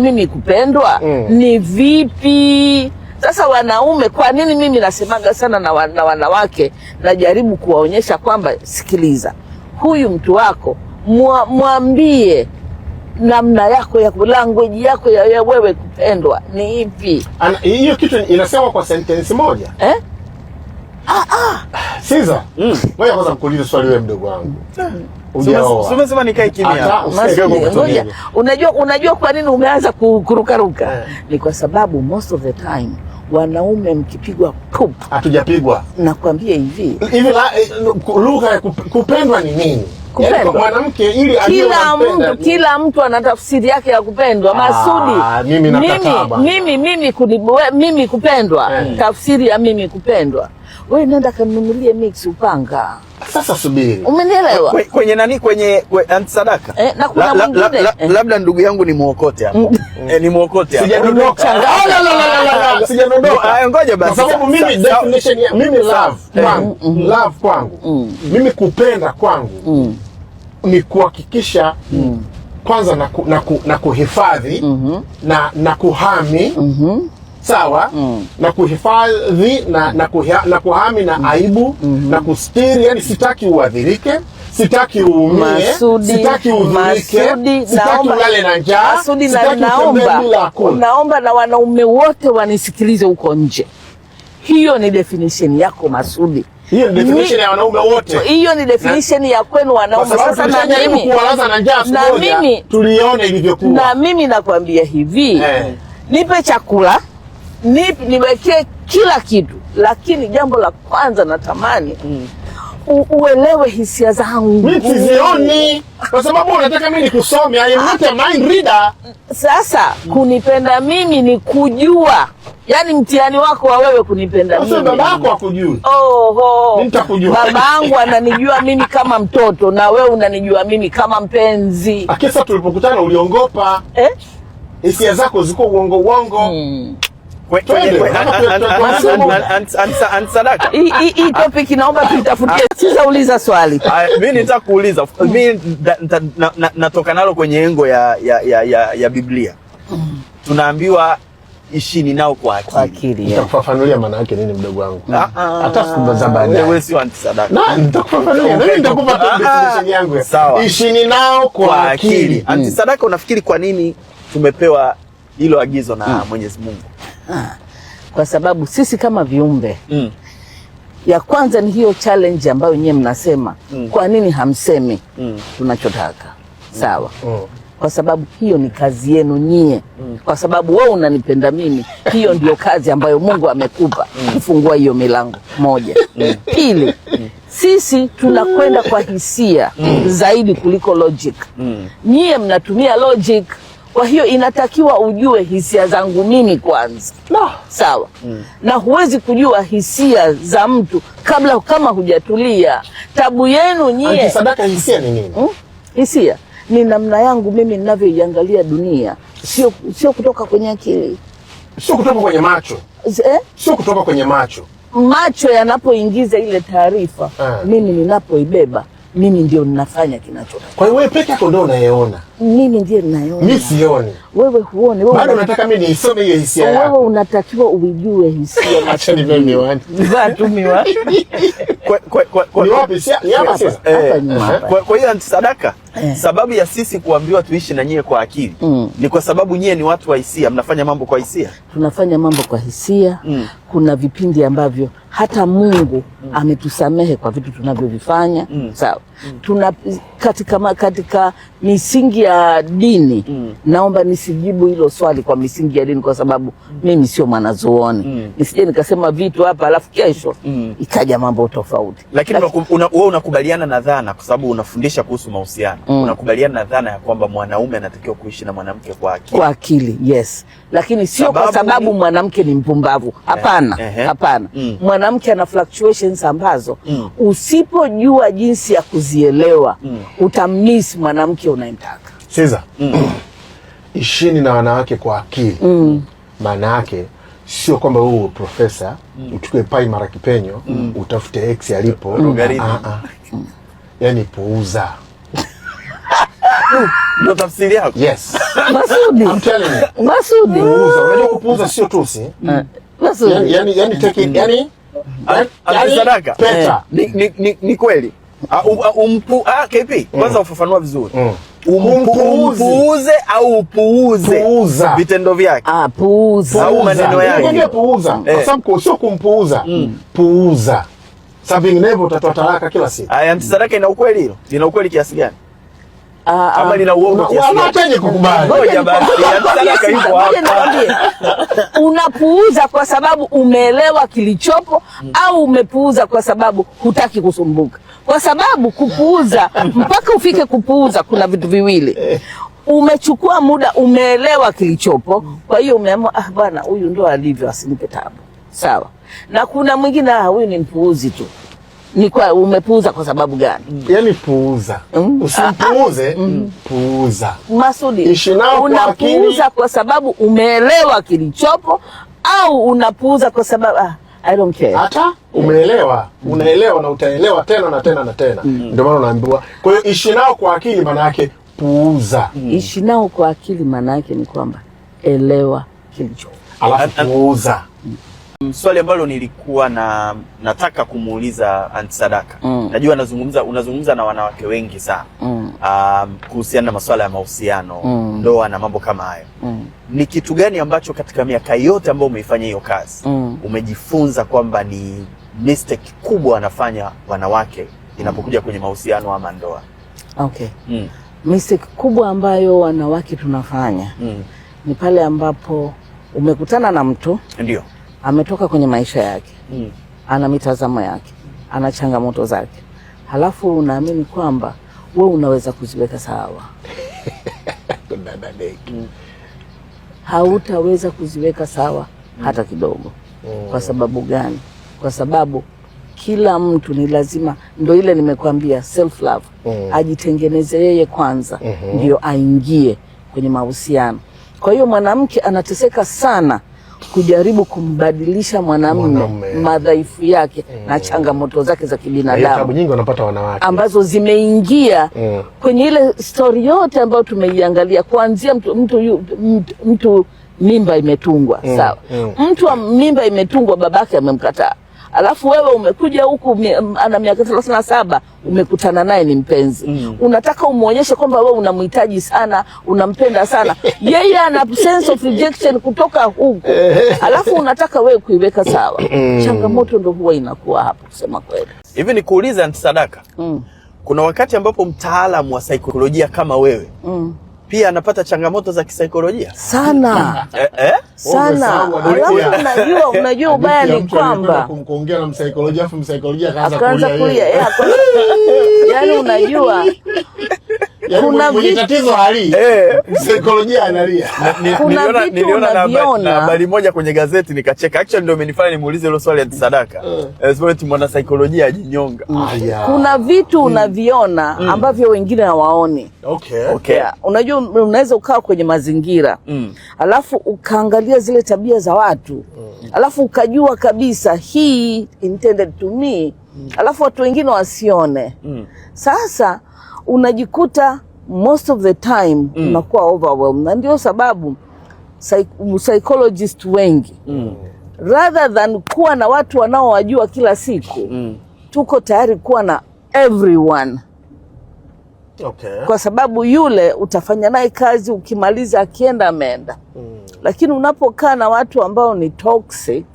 Mimi kupendwa ni vipi? Sasa wanaume, kwa nini mimi nasemaga sana na wanawake, najaribu kuwaonyesha kwamba sikiliza, huyu mtu wako mwambie namna yako ya language yako ya wewe kupendwa ni ipi. Hiyo kitu inasema kwa sentence moja. Siza. Ngoja kwanza nikuulize swali wewe mdogo wangu. Umesema nikae kimya. Unajua kwa nini umeanza kurukaruka? Ni kwa sababu most of the time wanaume mkipigwa pup. Hatujapigwa. Nakwambia hivi lugha ya kupendwa ni nini? Yaani mwanamke ili kila mtu ana tafsiri yake ya kupendwa. Masudi, mimi kupendwa, tafsiri ya mimi kupendwa. Wewe nenda kanunulie mix upanga. Sasa subiri. Umenielewa? Kwenye nani, kwenye Aunty Sadaka? Na kuna mwingine labda ndugu yangu ni muokote hapo. Ni muokote hapo. Sijadondoka. Sijadondoka. Ngoja basi. Kwa sababu mimi definition ya mimi love kwangu. Mimi kupenda kwangu ni kuhakikisha kwanza na kuhifadhi na kuhami sawa na kuhifadhi na kuhami na aibu na kustiri. Yani sitaki uadhirike, sitaki uumie, sitaki udhurike, sitaki ulale na njaa, sitaki utembee bila kula. Naomba na wanaume wote wanisikilize huko nje. Hiyo ni definition yako Masudi. Hiyo ni definition ya wanaume wote. Hiyo ni definition ya kwenu wanaume. Sasa na mimi kuwalaza na njaa moja tulione ilivyokuwa. Na mimi nakwambia hivi, nipe chakula, niwekee kila kitu, lakini jambo la kwanza natamani uelewe hisia zangu. Mimi sizioni kwa sababu unataka mimi nikusome. I am not a mind reader. Sasa kunipenda mimi ni kujua. Yaani mtihani wako wa wewe kunipenda mimi. Sasa babako hakujui. Mimi nitakujua. Babangu ananijua mimi kama mtoto na wewe unanijua mimi kama mpenzi. Akisa tulipokutana uliongopa. Hisia zako ziko uongo. Aunty Sadaka, hii topic naomba tuitafutie. Sasa uliza swali. Mimi nitaka kuuliza. Mimi natoka nalo kwenye engo ya Biblia. Tunaambiwa ishini nao kwa akili. Nitakufafanulia maana yake nini mdogo wangu. Hata siku za baadaye. Wewe si Aunty Sadaka. Nitakufafanulia. Mimi nitakupa definition yangu. Sawa. Ishini nao kwa akili. Aunty Sadaka, unafikiri kwa nini tumepewa hilo agizo na Mwenyezi Mungu? Kwa sababu sisi kama viumbe ya kwanza ni hiyo challenge ambayo nyewe mnasema kwa nini hamsemi tunachotaka. Sawa. Kwa sababu hiyo ni kazi yenu nyie. Kwa sababu wewe unanipenda mimi, hiyo ndio kazi ambayo Mungu amekupa kufungua hiyo milango. Moja. Pili, sisi tunakwenda kwa hisia zaidi kuliko logic. Nyie mnatumia logic. Kwa hiyo inatakiwa ujue hisia zangu mimi kwanza. Sawa. Na huwezi kujua hisia za mtu kama hujatulia. Tabu yenu nyie. Aunty Sadaka, hisia ni nini? Hisia ni namna yangu mimi ninavyoiangalia dunia. Sio kutoka kwenye akili. Sio kutoka kwenye macho. Sio kutoka kwenye macho. Macho yanapoingiza ile taarifa, mimi ninapoibeba, mimi ndio ninafanya kinachotaka. Kwa hiyo wewe peke yako ndio unayeona. Mimi ndiye ninayeona. Mimi sioni. Wewe huoni. Bado unataka mimi nisome hiyo hisia yako. Wewe unatakiwa uijue hisia. Acha ni mimi wani. Vatu miwani. Ni wapi? Ni hapa sasa. Kwa hiyo Aunty Sadaka, sababu ya sisi kuambiwa tuishi na nyie kwa akili ni kwa sababu nyie ni watu wa hisia, mnafanya mambo kwa hisia. Tunafanya mambo kwa hisia. Kuna vipindi ambavyo hata Mungu ametusamehe kwa vitu tunavyovifanya. Sawa. Katika misingi ya dini, naomba nisijibu hilo swali kwa misingi ya dini kwa sababu mimi sio mwanazuoni. Nisije nikasema vitu hapa alafu kesho ikaja mambo tofauti. Lakini wewe unakubaliana na dhana kwa sababu unafundisha kuhusu mahusiano. Unakubaliana na dhana ya kwamba mwanaume anatakiwa kuishi na mwanamke kwa akili. Kwa akili, yes. Lakini sio kwa sababu mwanamke ni mpumbavu. Hapana. Hapana. Mwanamke ana fluctuations ambazo usipojua jinsi ya kuzielewa utammiss mwanamke unayemtaka. Siza. Ishini na wanawake kwa akili. Maana yake sio kwamba wewe profesa uchukue pai mara kipenyo utafute x alipo. Yaani puuza. Ndio tafsiri yako? Yes. Masudi. I'm telling you. Masudi. Kupuuza. Unajua kupuuza sio tusi. Masudi. Yani take it, yani Sadaka. Peta. Ni kweli. KP, kwanza ufafanua vizuri. Umpuuze au upuuze vitendo vyake? Puuza. Au maneno yake. Ngoja puuza. Kwa sababu sio kumpuuza. Puuza. Sababu vinginevyo utatoa talaka kila siku. Sadaka ina ukweli hilo? Lina ukweli kiasi gani? Ama lina uongo kiasi gani? Unataje kukubali? Ngoja basi. Sadaka ipo hapa. Unapuuza kwa sababu umeelewa kilichopo au umepuuza kwa sababu hutaki kusumbuka? Kwa sababu kupuuza, mpaka ufike kupuuza kuna vitu viwili. Umechukua muda, umeelewa kilichopo, kwa hiyo umeamua bwana huyu ndo alivyo, asinipe tabu. Sawa. Na kuna mwingine huyu ni mpuuzi tu. Ni kwa umepuuza kwa sababu gani? Yani puuza. Usimpuuze, puuza. Masudi, unapuuza kwa sababu umeelewa kilichopo au unapuuza kwa sababu I don't care. Hata umeelewa, unaelewa na utaelewa tena na tena na tena. Ndio maana unaambiwa. Kwa hiyo ishi nao kwa akili, maana yake puuza. Ishi nao kwa akili, maana yake ni kwamba elewa kilichopo. Alafu puuza. Swali ambalo nilikuwa nataka kumuuliza Aunty Sadaka. Najua unazungumza na wanawake wengi sana. Kuhusiana na masuala ya mahusiano, ndoa na mambo kama hayo. Ni kitu gani ambacho katika miaka yote ambayo umeifanya hiyo kazi, umejifunza kwamba ni mistake kubwa wanafanya wanawake inapokuja kwenye mahusiano ama ndoa? Okay. Mistake kubwa ambayo wanawake tunafanya ni pale ambapo umekutana na mtu, ndio ametoka kwenye maisha yake, ana mitazamo yake, ana changamoto zake, halafu unaamini kwamba wewe unaweza kuziweka sawa. Hautaweza kuziweka sawa hata kidogo. Kwa sababu gani? Kwa sababu kila mtu ni lazima, ndo ile nimekwambia self love, ajitengeneze yeye kwanza, ndio aingie kwenye mahusiano. Kwa hiyo mwanamke anateseka sana kujaribu kumbadilisha mwanamume madhaifu yake na changamoto zake za kibinadamu. Sababu nyingi wanapata wanawake ambazo zimeingia kwenye ile story yote ambayo tumeiangalia, kuanzia mtu mimba imetungwa, sawa. Mtu mimba imetungwa, babake amemkataa. Alafu wewe umekuja huku ana miaka 37, umekutana naye ni mpenzi. Unataka umuonyeshe kwamba wewe unamhitaji sana, unampenda sana. Yeye ana sense of rejection kutoka huku. Alafu unataka wewe kuiweka sawa. Changamoto ndio huwa inakuwa hapo, kusema kweli. Hivi nikuuliza Aunty Sadaka. Kuna wakati ambapo mtaalamu wa saikolojia kama wewe pia anapata changamoto za kisaikolojia? Sana. Sana. Alafu unajua ubaya ni kwamba kuongea na msaikolojia, afu msaikolojia akaanza kulia. Yaani unajua kuna tatizo hali saikolojia analia. Niliona na habari moja kwenye gazeti nikacheka. Actually ndio imenifanya nimuulize hilo swali Aunty Sadaka. Especially mwana saikolojia ajinyonga. Kuna vitu unaviona ambavyo wengine hawaoni. Okay. Unajua unaweza ukaa kwenye mazingira, alafu ukaangalia zile tabia za watu, alafu ukajua kabisa hii intended to me, alafu watu wengine wasione. Sasa unajikuta most of the time unakuwa overwhelmed. Na ndio sababu psychologist wengi rather than kuwa na watu wanaowajua kila siku, tuko tayari kuwa na everyone. Kwa sababu yule utafanya naye kazi, ukimaliza akienda ameenda. Lakini unapokaa na watu ambao ni toxic,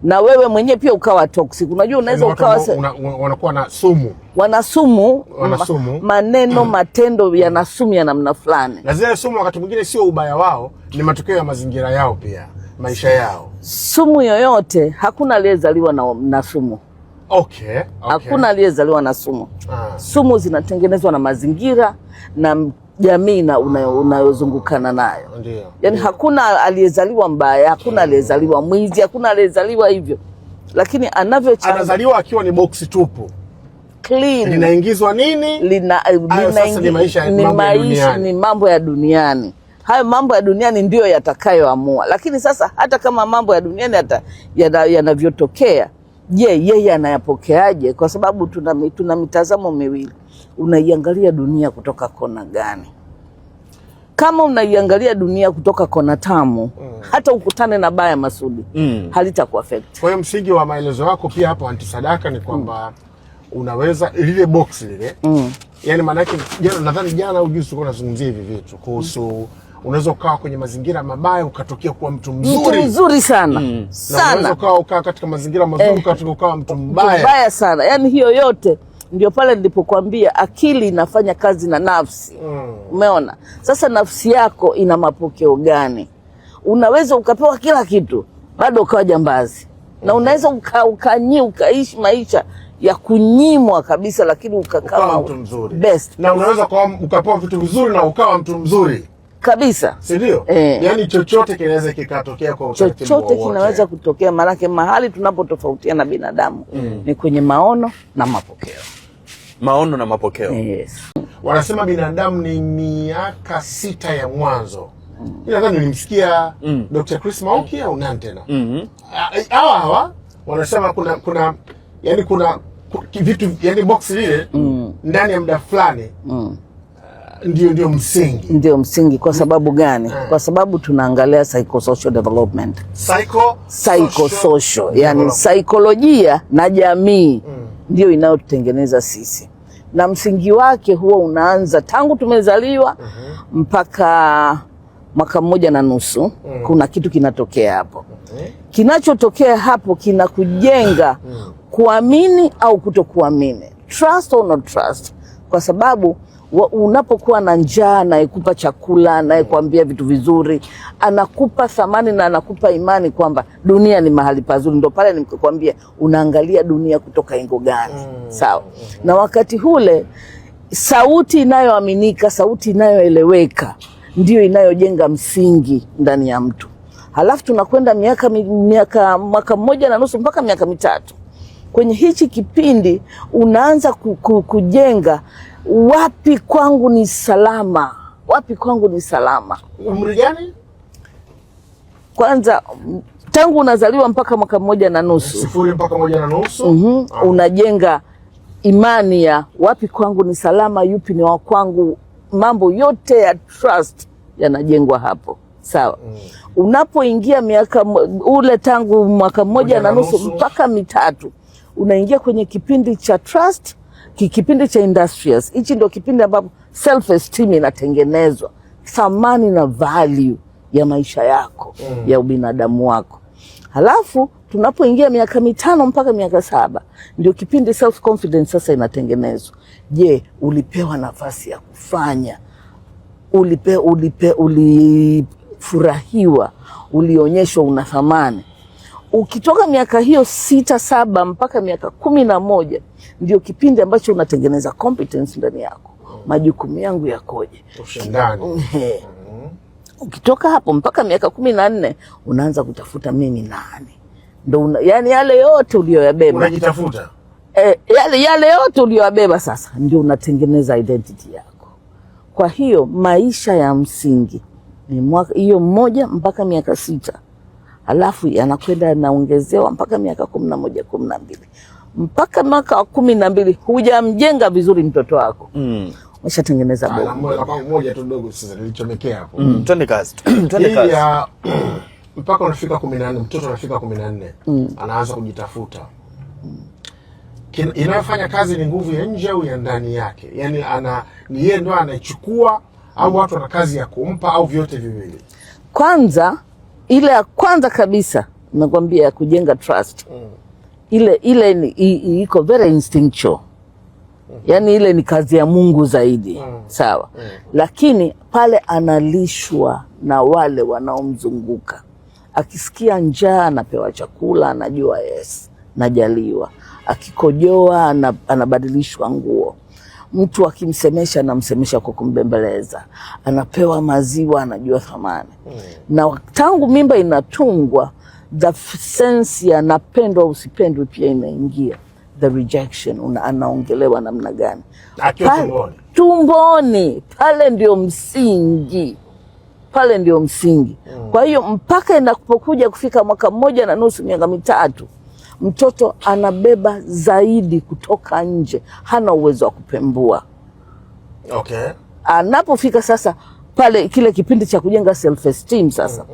na wewe mwenyewe pia ukawa toxic, unajua unaweza ukawa wanakuwa na sumu. Wanasumu. Maneno, matendo yana sumu ya namna fulani. Na zile sumu wakati mwingine sio ubaya wao, ni matokeo ya mazingira yao pia, maisha yao. Sumu yoyote, hakuna aliyezaliwa na sumu. Okay. Hakuna aliyezaliwa na sumu. Sumu zinatengenezwa na mazingira na jamii na unayozungukana nayo. Yaani hakuna aliyezaliwa mbaya, hakuna aliyezaliwa mwizi, hakuna aliyezaliwa hivyo. Lakini anazaliwa akiwa ni box tupu. Clean. Linaingizwa nini? Ni mambo ya duniani. Hayo mambo ya duniani ndio yatakayoamua. Lakini sasa hata kama mambo ya duniani yanavyotokea, je, yeye anayapokeaje? Kwa sababu tuna mitazamo miwili. Unaiangalia dunia kutoka kona gani? kama unaiangalia dunia kutoka kona tamu, hata ukutane na baya Masudi, halitakuaffect. Kwa hiyo msingi wa maelezo yako pia hapo Aunty Sadaka ni kwamba unaweza lile box lile, yani maana yake nadhani jana au juzi tulikuwa tunazungumzia hivi vitu kuhusu unaweza ukawa kwenye mazingira mabaya ukatokea kuwa mtu mzuri. Mtu mzuri sana. Sana. Na unaweza ukawa katika mazingira mazuri ukatokea ukawa mtu mbaya. Mbaya sana. Yaani hiyo yote ndio pale nilipokuambia akili inafanya kazi na nafsi. Umeona? Sasa nafsi yako ina mapokeo gani? Unaweza ukapewa kila kitu bado ukawa jambazi. Na unaweza ukaishi maisha ya kunyimwa kabisa lakini ukawa mtu mzuri. Best. Na unaweza ukapewa vitu vizuri na ukawa mtu mzuri kabisa. Si ndio? Yaani chochote kinaweza kikatokea kwa utaratibu wowote. Chochote kinaweza kutokea, maana mahali tunapotofautiana binadamu ni kwenye maono na mapokeo. Maono na mapokeo. Yes. Wanasema binadamu ni miaka 6 ya mwanzo. Nadhani nilimsikia Dr. Chris Mauki au nani tena. Hawa wanasema kuna vitu, yani box lile ndani ya muda fulani ndio msingi. Ndio msingi. Kwa sababu gani? Kwa sababu tunaangalia psychosocial development. Psychosocial, yani saikolojia na jamii ndio inayotutengeneza sisi. Na msingi wake huwa unaanza tangu tumezaliwa mpaka mwaka 1.5. Kuna kitu kinatokea hapo. Kinachotokea hapo kinakujenga kuamini au kutokuamini. Trust or not trust. Kwa sababu unapokuwa na njaa na ikupa chakula na kuambia vitu vizuri, anakupa thamani na anakupa imani kwamba dunia ni mahali pazuri. Ndio pale nikukwambia unaangalia dunia kutoka engo gani. Sawa. Na wakati hule sauti inayoaminika, sauti inayoeleweka ndio inayojenga msingi ndani ya mtu. Halafu tunakwenda mwaka 1.5 mpaka miaka 3. Kwenye hichi kipindi unaanza kujenga wapi kwangu ni salama. Wapi kwangu ni salama. Umri gani? Kwanza tangu unazaliwa mpaka mwaka 1.5. 0 mpaka 1.5. Unajenga imani ya wapi kwangu ni salama, yupi ni wa kwangu. Mambo yote ya trust yanajengwa hapo. Sawa. Unapoingia tangu mwaka 1.5 mpaka 3, unaingia kwenye kipindi cha trust, kipindi cha industrious. Hichi ndio kipindi ambapo self esteem inatengenezwa, thamani na value ya maisha yako, ya ubinadamu wako. Halafu tunapoingia miaka 5 mpaka miaka 7 ndio kipindi self confidence sasa inatengenezwa. Je, ulipewa nafasi ya kufanya? Ulifurahiwa, ulionyeshwa una thamani. Ukitoka miaka hiyo 6, 7 mpaka miaka 11 ndio kipindi ambacho unatengeneza competence ndani yako. Majukumu yangu yakoje? Ushindani. Ukitoka hapo mpaka miaka 14 unaanza kutafuta mimi nani. Ndio yani yale yote uliyoyabeba. Unajitafuta. Yale yote uliyoyabeba sasa ndio unatengeneza identity yako. Kwa hiyo maisha ya msingi ni mwaka hiyo 1 mpaka miaka 6. Halafu yanakwenda yanaongezewa mpaka miaka 11, 12. Mpaka mwaka 12 hujamjenga vizuri mtoto wako. Umeshatengeneza bomba. Moja tu dogo sasa nilichomekea hapo. Twende kazi. Mpaka unafika 14, mtoto anafika 14, anaanza kujitafuta. Inayofanya kazi ni nguvu ya nje au ya ndani yake? Yaani ni yeye ndo anaichukua au watu wana kazi ya kumpa au vyote viwili? Kwanza ile ya kwanza kabisa nakwambia ya kujenga trust. Ile iko very instinctual. Yaani ile ni kazi ya Mungu zaidi. Sawa. Lakini pale analishwa na wale wanaomzunguka. Akisikia njaa anapewa chakula, anajua yes, najaliwa. Akikojoa anabadilishwa nguo. Mtu akimsemesha anamsemesha kwa kumbembeleza. Anapewa maziwa, anajua thamani. Na tangu mimba inatungwa, the sense ya napendwa usipendwe pia inaingia. The rejection, anaongelewa namna gani? Tumboni. Pale ndio msingi. Pale ndio msingi. Kwa hiyo mpaka inapokuja kufika mwaka 1.5, miaka 3, mtoto anabeba zaidi kutoka nje. Hana uwezo wa kupembua. Okay. Anapofika sasa pale kile kipindi cha kujenga self esteem sasa